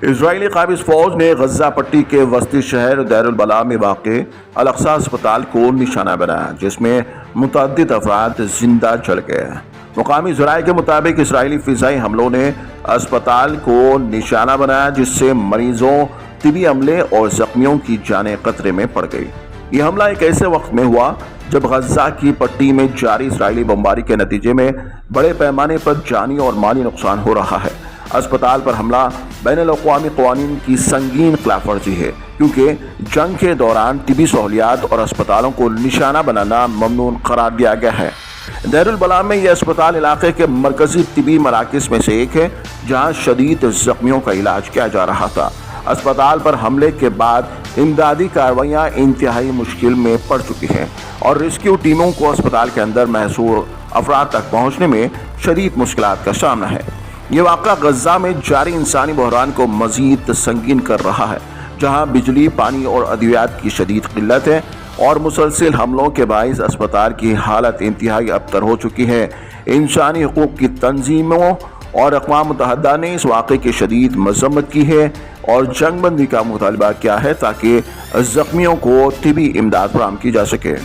اسرائیلی قابض فوج نے غزہ پٹی کے وسطی شہر دیر البلاء میں واقع الاقصی اسپتال کو نشانہ بنایا، جس میں متعدد افراد زندہ جل گئے۔ مقامی ذرائع کے مطابق اسرائیلی فضائی حملوں نے اسپتال کو نشانہ بنایا، جس سے مریضوں، طبی عملے اور زخمیوں کی جانیں خطرے میں پڑ گئی۔ یہ حملہ ایک ایسے وقت میں ہوا جب غزہ کی پٹی میں جاری اسرائیلی بمباری کے نتیجے میں بڑے پیمانے پر جانی اور مالی نقصان ہو رہا ہے۔ اسپتال پر حملہ بین الاقوامی قوانین کی سنگین خلاف ورزی ہے، کیونکہ جنگ کے دوران طبی سہولیات اور اسپتالوں کو نشانہ بنانا ممنوع قرار دیا گیا ہے۔ دیر البلاء میں یہ اسپتال علاقے کے مرکزی طبی مراکز میں سے ایک ہے، جہاں شدید زخمیوں کا علاج کیا جا رہا تھا۔ اسپتال پر حملے کے بعد امدادی کارروائیاں انتہائی مشکل میں پڑ چکی ہیں اور ریسکیو ٹیموں کو اسپتال کے اندر محصور افراد تک پہنچنے میں شدید مشکلات کا سامنا ہے۔ یہ واقعہ غزہ میں جاری انسانی بحران کو مزید سنگین کر رہا ہے، جہاں بجلی، پانی اور ادویات کی شدید قلت ہے اور مسلسل حملوں کے باعث اسپتال کی حالت انتہائی ابتر ہو چکی ہے۔ انسانی حقوق کی تنظیموں اور اقوام متحدہ نے اس واقعے کی شدید مذمت کی ہے اور جنگ بندی کا مطالبہ کیا ہے تاکہ زخمیوں کو طبی امداد فراہم کی جا سکے۔